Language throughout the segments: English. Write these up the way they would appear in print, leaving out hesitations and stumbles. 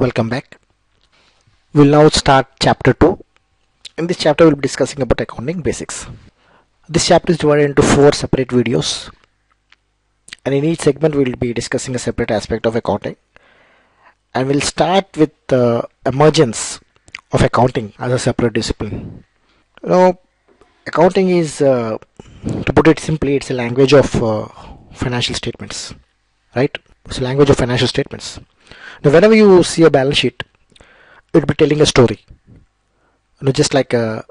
Welcome back. We'll now start chapter 2. In this chapter, we'll be discussing about accounting basics. This chapter is divided into 4 separate videos, and in each segment, we'll be discussing a separate aspect of accounting. And we'll start with the emergence of accounting as a separate discipline. Accounting is, to put it simply, it's a language of financial statements, right? It's a language of financial statements. Now, whenever you see a balance sheet, it'll be telling a story. Just like a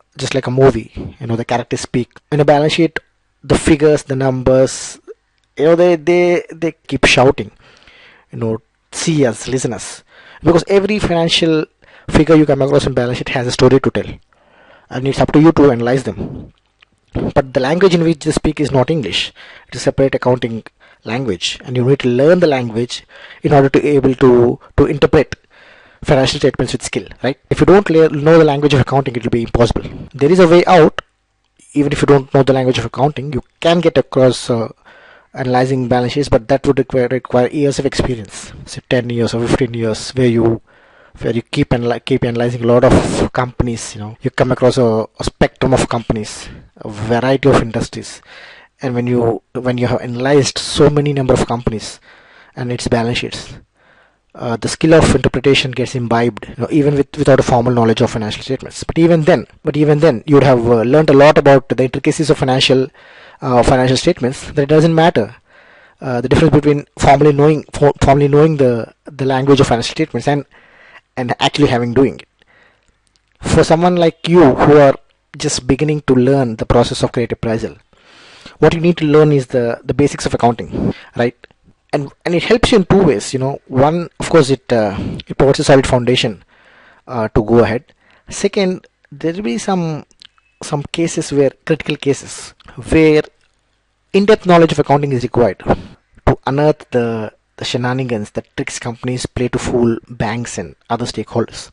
movie. The characters speak. In a balance sheet, the figures, the numbers, they keep shouting. See us, listen us, because every financial figure you come across in balance sheet has a story to tell, and it's up to you to analyze them. But the language in which they speak is not English. It is a separate accounting language, and you need to learn the language in order to be able to interpret financial statements with skill, right? If you don't know the language of accounting, it will be impossible. There is a way out. Even if you don't know the language of accounting, you can get across analyzing balance sheets, but that would require years of experience, say 10 years or 15 years, where you keep analyzing a lot of companies. You come across a spectrum of companies, a variety of industries, and when you have analyzed so many number of companies and its balance sheets, the skill of interpretation gets imbibed, even without a formal knowledge of financial statements. But even then, you would have learned a lot about the intricacies of financial statements. That it doesn't matter. The difference between formally knowing the language of financial statements and actually doing it. For someone like you who are just beginning to learn the process of credit appraisal, what you need to learn is the basics of accounting, right? And it helps you in two ways. One, of course, it provides a solid foundation to go ahead. Second, there will be some cases critical cases where in-depth knowledge of accounting is required to unearth the shenanigans that tricks companies play to fool banks and other stakeholders.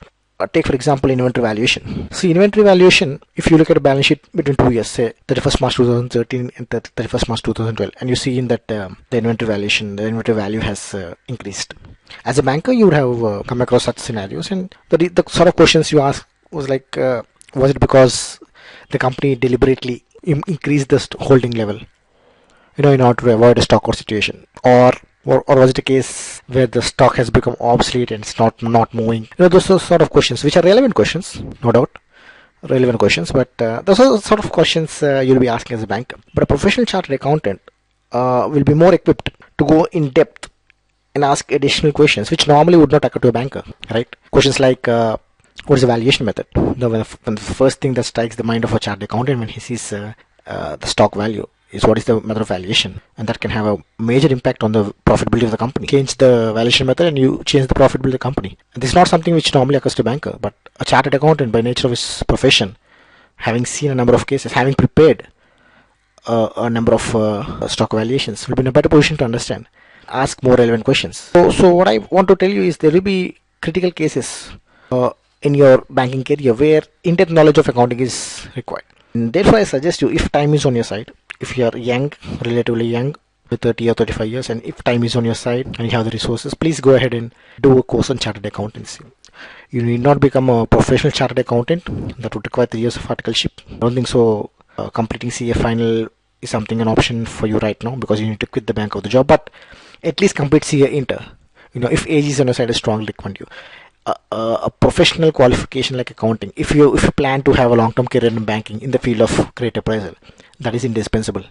Take, for example, inventory valuation. See, inventory valuation, if you look at a balance sheet between 2 years, say 31st March 2013 and 31st March 2012, and you see in that the inventory value has increased. As a banker, you would have come across such scenarios, and the sort of questions you ask was like, was it because the company deliberately increased the holding level, in order to avoid a stock out situation, or was it a case where the stock has become obsolete and it's not moving? Those are sort of questions which are relevant questions, no doubt, relevant questions. But those are the sort of questions you'll be asking as a banker. But a professional chartered accountant will be more equipped to go in depth and ask additional questions which normally would not occur to a banker, right? Questions like, what is the valuation method? The first thing that strikes the mind of a chartered accountant when he sees the stock value is what is the method of valuation, and that can have a major impact on the profitability of the company. Change the valuation method and you change the profitability of the company. And this is not something which normally occurs to a banker, but a chartered accountant, by nature of his profession, having seen a number of cases, having prepared a number of stock valuations, will be in a better position to understand, ask more relevant questions. So what I want to tell you is there will be critical cases in your banking career where in-depth knowledge of accounting is required. And therefore, I suggest you, if time is on your side, if you are young, relatively young, with 30 or 35 years, and if time is on your side and you have the resources, please go ahead and do a course on chartered accountancy. You need not become a professional chartered accountant. That would require 3 years of articleship. I don't think so. Completing CA final is an option for you right now, because you need to quit the bank of the job. But at least complete CA inter. If age is on your side, I strongly recommend you. A professional qualification like accounting, if you plan to have a long-term career in banking in the field of credit appraisal, that is indispensable,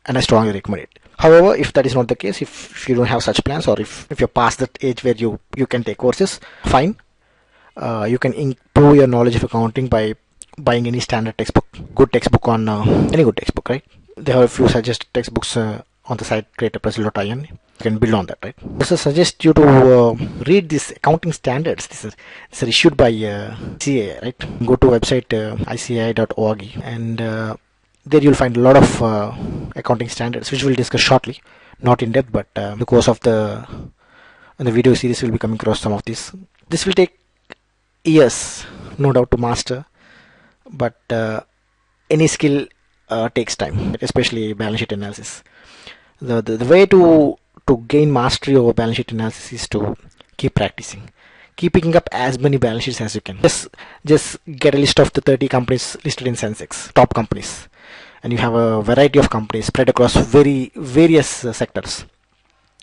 and I strongly recommend it. However, if that is not the case, if you don't have such plans, or if you're past that age where you can take courses, fine. You can improve your knowledge of accounting by buying any standard textbook, good textbook on any good textbook, right? There are a few suggested textbooks on the site creditappraisal.in. You can build on that, right? I also suggest you to read these accounting standards. These are issued by CA, right? Go to website icai.org, and there you'll find a lot of accounting standards, which we'll discuss shortly, not in depth, but in the course of the video series, we'll be coming across some of these. This will take years, no doubt, to master, but any skill takes time, especially balance sheet analysis. The way to gain mastery over balance sheet analysis is to keep practicing. keep picking up as many balance sheets as you can. Just get a list of the 30 companies listed in Sensex, top companies, and you have a variety of companies spread across various sectors.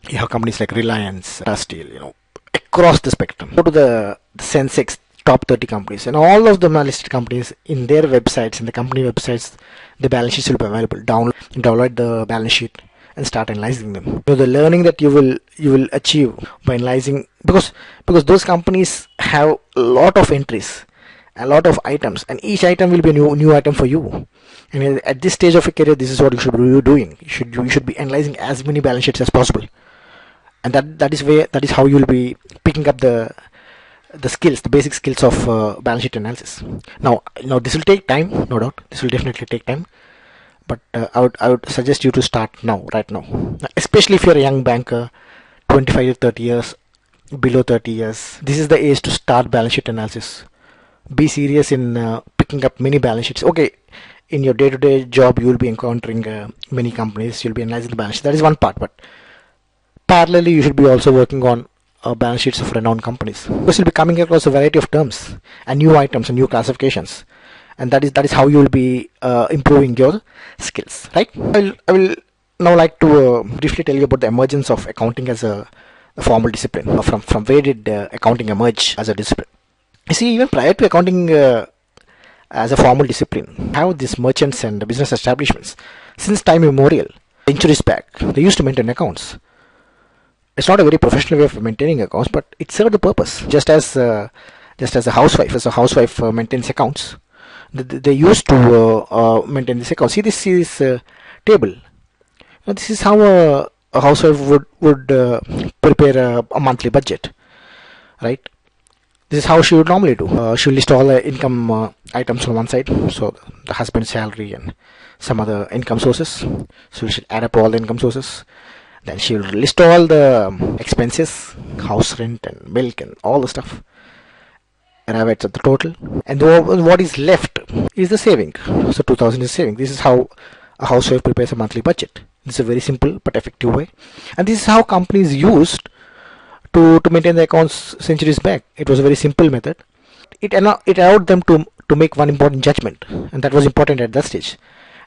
You have companies like Reliance, Steel, across the spectrum. Go to the Sensex top 30 companies, and all of them are listed companies. In their websites, in the company websites, the balance sheets will be available. Download the balance sheet and start analyzing them. The learning that you will achieve by analyzing, because those companies have a lot of entries, a lot of items, and each item will be a new item for you. And at this stage of your career, this is what you should be doing. You should be analyzing as many balance sheets as possible, and that is how you will be picking up the skills, the basic skills of balance sheet analysis. Now this will take time, no doubt. This will definitely take time, but I would suggest you to start now, right now. Especially if you're a young banker, 25 to 30 years, below 30 years. This is the age to start balance sheet analysis. Be serious in picking up many balance sheets. Okay, in your day-to-day job, you will be encountering many companies. You'll be analyzing the balance sheet. That is one part, but parallelly, you should be also working on balance sheets of renowned companies, because you'll be coming across a variety of terms and new items and new classifications, and that is how you will be improving your skills, right? I will now like to briefly tell you about the emergence of accounting as a formal discipline. From where did accounting emerge as a discipline? You see, even prior to accounting as a formal discipline, have these merchants and business establishments since time immemorial, centuries back, they used to maintain accounts. It's not a very professional way of maintaining accounts, but it served the purpose. Just as a housewife maintains accounts, they used to maintain this account. See this table. Now, this is how a housewife would prepare a monthly budget, right? This is how she would normally do. She will list all the income items on one side, so the husband's salary and some other income sources. So she should add up all the income sources. Then she will list all the expenses, house rent and milk and all the stuff, arrive at the total, and what is left is the saving. So 2000 is saving. This is how a housewife prepares a monthly budget. This is a very simple but effective way, and this is how companies used to maintain the accounts centuries back. It was a very simple method. It allowed them to make one important judgment, and that was important at that stage,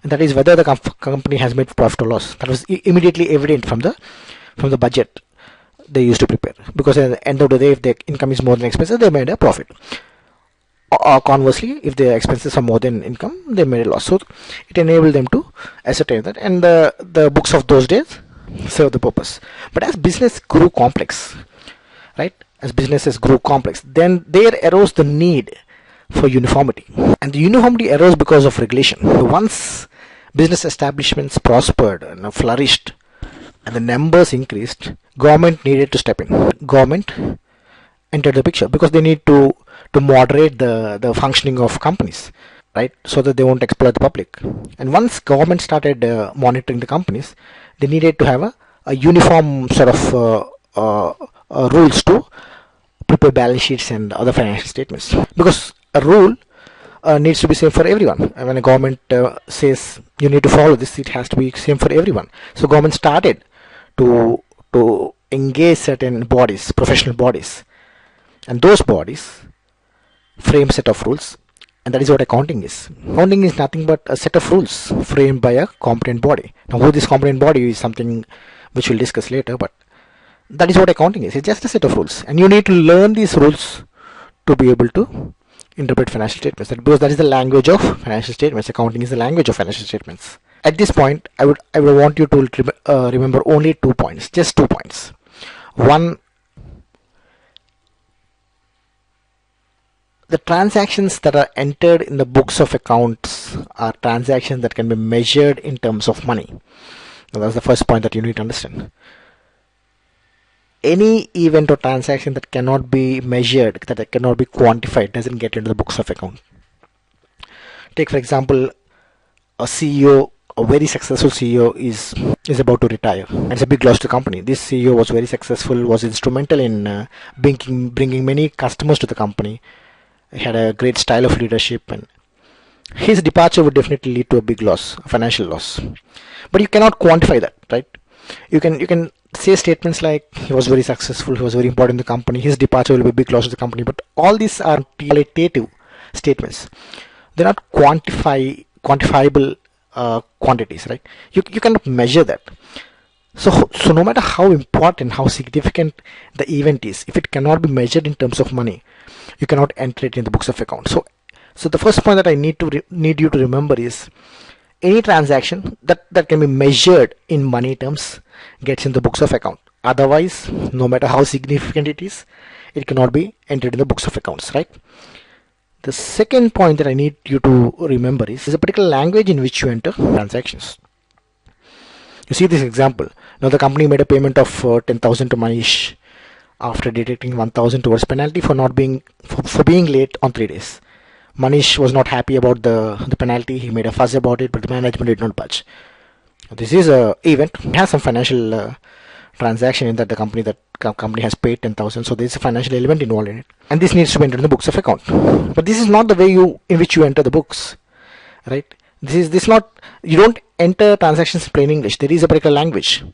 and that is whether the company has made profit or loss. That was immediately evident from the budget they used to prepare, because at the end of the day, if their income is more than expenses, they made a profit. Or conversely, if their expenses are more than income, they made a loss. So it enabled them to ascertain that, and the books of those days serve the purpose. But as business grew complex, right? As businesses grew complex, then there arose the need for uniformity, and the uniformity arose because of regulation. Once business establishments prospered and flourished, and the numbers increased, government needed to step in. Government entered the picture because they need to moderate the functioning of companies, right? So that they won't exploit the public. And once government started monitoring the companies, they needed to have a uniform sort of rules to prepare balance sheets and other financial statements, because a rule needs to be same for everyone. And when a government says you need to follow this, it has to be same for everyone. So government started to engage certain bodies, professional bodies, and those bodies frame set of rules, and that is what accounting is. Accounting is nothing but a set of rules framed by a competent body. Now, who this competent body is something which we'll discuss later, but that is what accounting is. It's just a set of rules, and you need to learn these rules to be able to interpret financial statements. Because that is the language of financial statements. Accounting is the language of financial statements. At this point, I would want you to remember only 2 points, just 2 points. One, the transactions that are entered in the books of accounts are transactions that can be measured in terms of money. Now, that's the first point that you need to understand. Any event or transaction that cannot be measured, that cannot be quantified, doesn't get into the books of account. Take, for example, a CEO, a very successful CEO is about to retire, and it's a big loss to the company. This CEO was very successful, was instrumental in bringing many customers to the company. He had a great style of leadership, and his departure would definitely lead to a big loss, a financial loss. But you cannot quantify that, right? You can say statements like he was very successful, he was very important in the company, his departure will be a big loss to the company, but all these are qualitative statements. They're not quantifiable quantities, right? You cannot measure that. So no matter how important, how significant the event is, if it cannot be measured in terms of money, you cannot enter it in the books of account. So the first point that I need you to remember is any transaction that can be measured in money terms gets in the books of account. Otherwise, no matter how significant it is, it cannot be entered in the books of accounts, right? The second point that I need you to remember is a particular language in which you enter transactions. You see this example. Now the company made a payment of 10,000 to Manish after deducting 1,000 towards penalty for not being for being late on 3 days. Manish was not happy about the penalty. He made a fuss about it, but the management did not budge. This is a event. It has some financial transaction in that the company has paid 10,000. So there is a financial element involved in it, and this needs to be entered in the books of account. But this is not the way in which you enter the books, right? This not, you don't enter transactions in plain English. There is a particular language,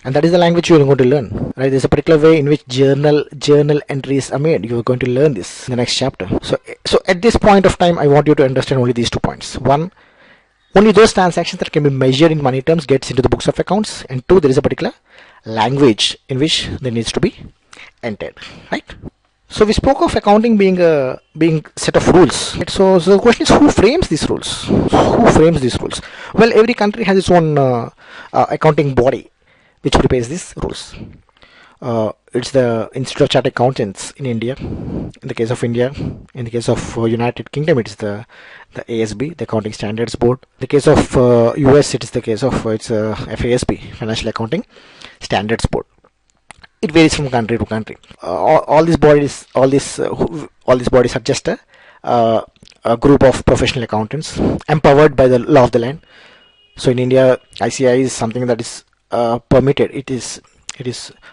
and that is the language you are going to learn, right? There's a particular way in which journal entries are made. You are going to learn this in the next chapter. So at this point of time, I want you to understand only these 2 points. One, only those transactions that can be measured in money terms gets into the books of accounts, and 2, there is a particular language in which there needs to be entered, right? So we spoke of accounting being a set of rules, right? So the question is, who frames these rules? Well, every country has its own accounting body which prepares these rules. It's the Institute of Chartered Accountants in India. In the case of India, in the case of United Kingdom, it is the ASB, the Accounting Standards Board. In the case of US, it is the case of FASB, Financial Accounting Standards Board. It varies from country to country. All these bodies are just a group of professional accountants empowered by the law of the land. So in India, ICAI is something that is permitted. It is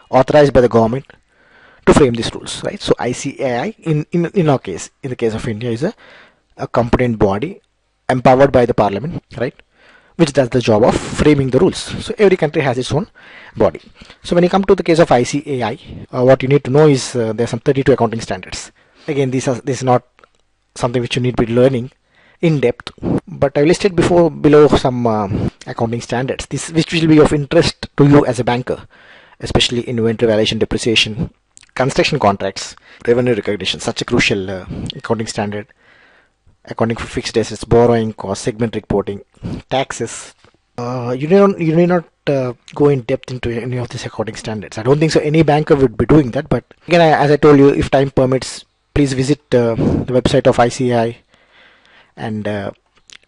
authorized by the government to frame these rules, right? So ICAI in our case, in the case of India, is a competent body empowered by the parliament, right, which does the job of framing the rules. So every country has its own body. So when you come to the case of ICAI, what you need to know is there are some 32 accounting standards. Again, this is not something which you need to be learning in depth, but I listed below some accounting standards, which will be of interest to you as a banker, especially inventory valuation, depreciation, construction contracts, revenue recognition, such a crucial accounting standard, accounting for fixed assets, borrowing cost, segment reporting, taxes. You need not go in depth into any of these accounting standards. I don't think so any banker would be doing that, but again, as I told you, if time permits, please visit the website of ICAI and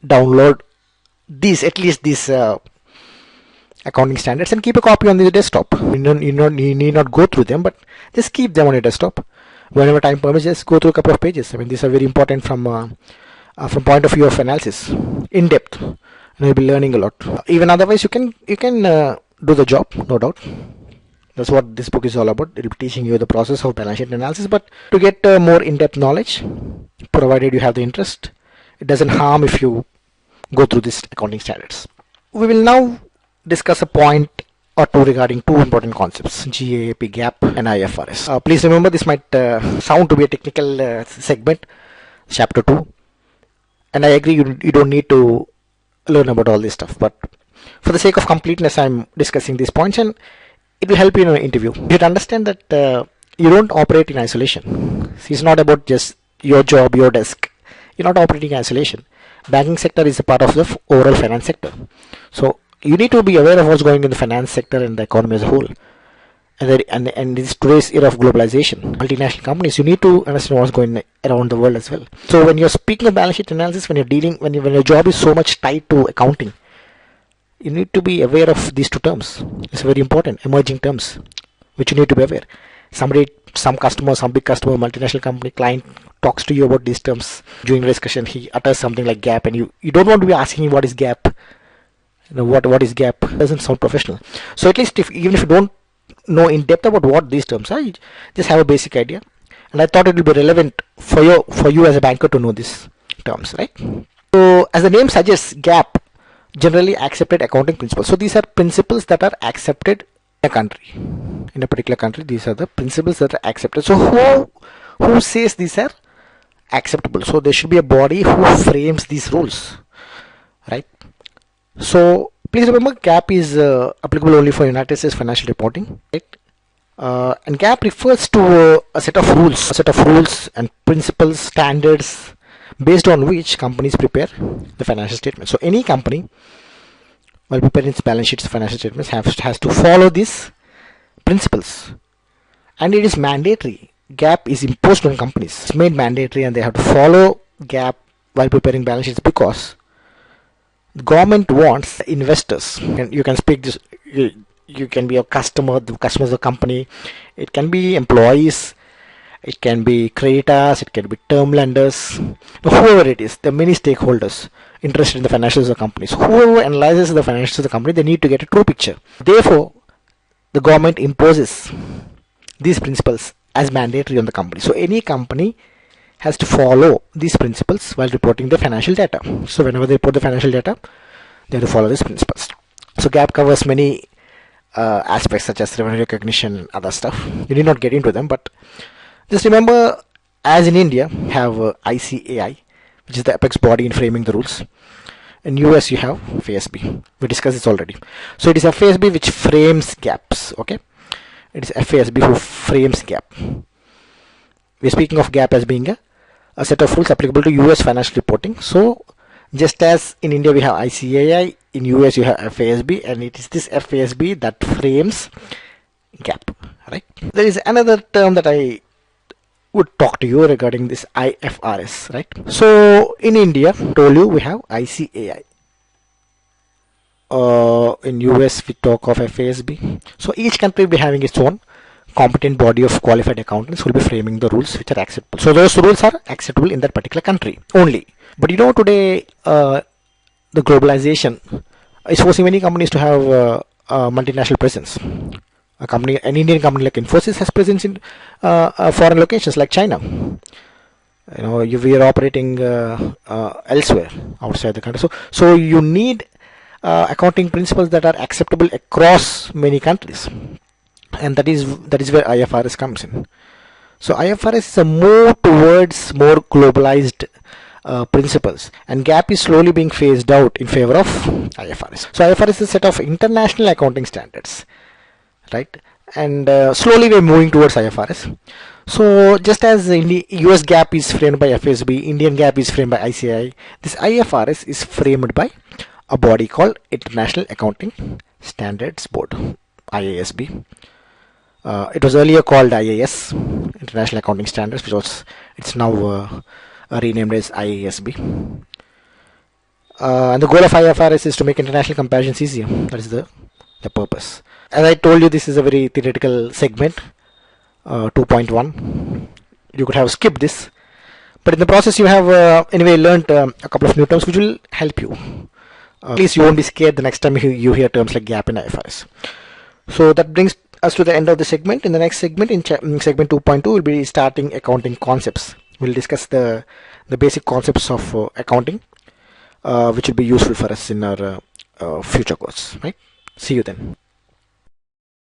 download at least these accounting standards, and keep a copy on the desktop. You need not go through them, but just keep them on your desktop. Whenever time permits, just go through a couple of pages. I mean, these are very important from point of view of analysis, in depth, and you'll be learning a lot. Even otherwise, you can do the job, no doubt. That's what this book is all about. It will be teaching you the process of balance sheet analysis, but to get more in-depth knowledge, provided you have the interest, it doesn't harm if you go through these accounting standards. We will now discuss a point or two regarding 2 important concepts: GAAP, GAAP, and IFRS. Please remember, this might sound to be a technical segment, chapter 2, and I agree you don't need to learn about all this stuff, but for the sake of completeness, I'm discussing these points, and it will help you in an interview. You should understand that you don't operate in isolation. It's not about just your job, your desk. You're not operating in isolation. Banking sector is a part of the overall finance sector. So you need to be aware of what's going in the finance sector and the economy as a whole. And this today's era of globalization, multinational companies, you need to understand what's going around the world as well. So when you're speaking of balance sheet analysis, when your job is so much tied to accounting, you need to be aware of these 2 terms. It's very important, emerging terms, which you need to be aware. Some big customer, multinational company client talks to you about these terms during the discussion. He utters something like GAAP, and you don't want to be asking him what is GAAP. What is GAAP? It doesn't sound professional. So at least even if you don't know in depth about what these terms are, you just have a basic idea. And I thought it would be relevant for you as a banker to know these terms, right? So as the name suggests, GAAP, generally accepted accounting principles. So these are principles that are accepted a country. In a particular country, these are the principles that are accepted. So who says these are acceptable? So there should be a body who frames these rules, right? So please remember, GAAP is applicable only for United States financial reporting, right? And GAAP refers to a set of rules and principles, standards based on which companies prepare the financial statements. So any company, while preparing its balance sheets, financial statements, has to follow these principles, and it is mandatory. GAAP is imposed on companies. It's made mandatory, and they have to follow GAAP while preparing balance sheets because the government wants investors. And you can speak this. You can be a customer. The customer of the company. It can be employees. It can be creditors. It can be term lenders. Whoever it is, there are many stakeholders interested in the financials of the company. So whoever analyzes the financials of the company, they need to get a true picture. Therefore, the government imposes these principles as mandatory on the company. So any company has to follow these principles while reporting the financial data. So whenever they report the financial data, they have to follow these principles. So GAAP covers many aspects such as revenue recognition and other stuff. You need not get into them, but just remember, as in India, we have ICAI, which is the apex body in framing the rules. In US, you have FASB. We discussed this already. So it is FASB which frames GAPs. Okay, it is FASB who frames GAAP. We're speaking of GAAP as being a set of rules applicable to US financial reporting. So just as in India we have ICAI, in US you have FASB, and it is this FASB that frames GAAP. Right. There is another term that I would talk to you regarding this IFRS, right? So in India, told you we have ICAI. In US we talk of FASB. So each country will be having its own competent body of qualified accountants who will be framing the rules which are acceptable. So those rules are acceptable in that particular country only. But you know, today the globalization is forcing many companies to have multinational presence. An Indian company like Infosys has presence in foreign locations like China. You know, we are operating elsewhere outside the country. So you need accounting principles that are acceptable across many countries, and that is where IFRS comes in. So IFRS is a move towards more globalized principles, and GAAP is slowly being phased out in favor of IFRS. So IFRS is a set of international accounting standards, right? And slowly we're moving towards IFRS. So just as the US GAAP is framed by FASB, Indian GAAP is framed by ICAI, this IFRS is framed by a body called International Accounting Standards Board, IASB. It was earlier called IAS, International Accounting Standards, it's now renamed as IASB. And the goal of IFRS is to make international comparisons easier. That is the purpose. As I told you, this is a very theoretical segment, 2.1. You could have skipped this, but in the process you have anyway learned a couple of new terms which will help you. At least you won't be scared the next time you hear terms like GAAP and IFRS. So that brings us to the end of the segment. In the next segment, in segment 2.2, we'll be starting accounting concepts. We'll discuss the basic concepts of accounting, which will be useful for us in our future course. Right? See you then.